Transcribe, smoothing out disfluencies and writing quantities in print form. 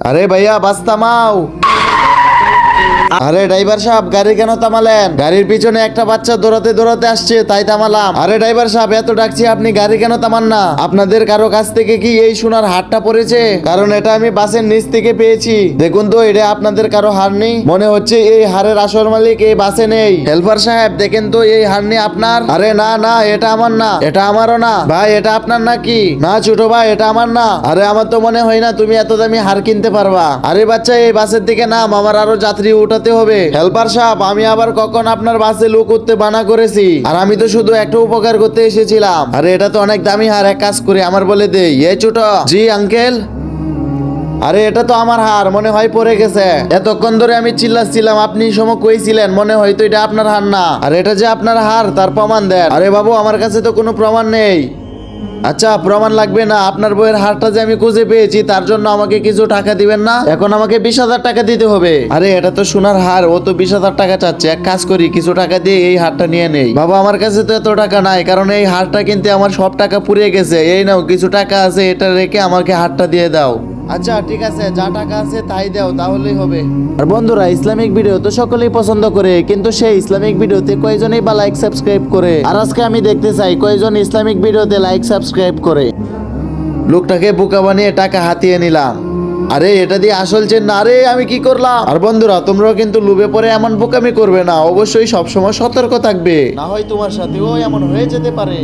আরে ভাইয়া বাস থামাও। আরে ড্রাইভার সাহেব গাড়ি কেন থামালেন? গাড়ির পিছনে একটা বাচ্চা দৌড়াতে দৌড়াতে আসছে তাই থামালাম। আরে ড্রাইভার সাহেব এত ডাকছি আপনি গাড়ি কেন থামান না? আপনাদের কারো কাছ থেকে কি এই সোনার হারটা পড়েছে? কারণ এটা আমি বাসের নিচ থেকে পেয়েছি। দেখুন তো এটা আপনাদের কারো হার নেই? মনে হচ্ছে এই হারের আসল মালিক এই বাসে নেই। হেল্পার সাহেব দেখেন তো এই হার নেই আপনার? আরে না না এটা আমার না, এটা আমারও না। ভাই এটা আপনার নাকি? না ছোট ভাই এটা আমার না। আরে আমার তো মনে হয় না তুমি এত দামি হার কিনতে পারবা। আরে বাচ্চা এই বাসের দিকে নাম, আমার আরো যাত্রী উঠাতে হবে। হেল্পার সাহেব আমি আবার কখন আপনার বাসে লোক উঠতে বানা করেছি? আর আমি তো শুধু একটা উপকার করতে এসেছিলাম। আরে এটা তো অনেক দামি হার, এক কাজ করে আমার বলে দেই। এই ছোট। জি আঙ্কেল। আরে এটা তো আমার হার, মনে হয় পড়ে গেছে। এতক্ষণ ধরে আমি চিল্লাচ্ছিলাম, আপনি সময় কইছিলেন মনে হয় তো এটা আপনার হার না। আর এটা যে আপনার হার তার প্রমাণ দেন। আরে বাবু আমার কাছে তো কোনো প্রমাণ নেই। আচ্ছা প্রমাণ লাগবে না, আপনার বইয়ের হারটা যে আমি খুঁজে পেয়েছি তার জন্য আমাকে কিছু টাকা দিবেন না? এখন আমাকে 20,000 টাকা দিতে হবে। আরে এটা তো সোনার হার, ও তো 20,000 টাকা চাচ্ছে। এক কাজ করি কিছু টাকা দিয়ে এই হারটা নিয়ে নেই। বাবা আমার কাছে তো এত টাকা নাই, কারণ এই হারটা কিনতে আমার সব টাকা পুড়িয়ে গেছে। এই নাও কিছু টাকা আছে, এটা রেখে আমাকে হারটা দিয়ে দাও। আচ্ছা ঠিক আছে, যা টাকা আছে তাই দাও তাহলেই হবে। আর বন্ধুরা ইসলামিক ভিডিও তো সকলেই পছন্দ করে, কিন্তু সেই ইসলামিক ভিডিওতে কয়জনই বা লাইক সাবস্ক্রাইব করে? আর আজকে আমি দেখতে চাই কয়জন ইসলামিক ভিডিওতে লাইক সাবস্ক্রাইব করে। লোকটাকে বোকা বানিয়ে টাকা হাতিয়ে নিলাম। আরে এটা দিয়ে আসল চেন না। আরে আমি কি করলাম? আর বন্ধুরা তোমরাও কিন্তু লোভে পড়ে এমন বোকামি করবে না, অবশ্যই সবসময় সতর্ক থাকবে, না হয় তোমার সাথেও এমন হয়ে যেতে পারে।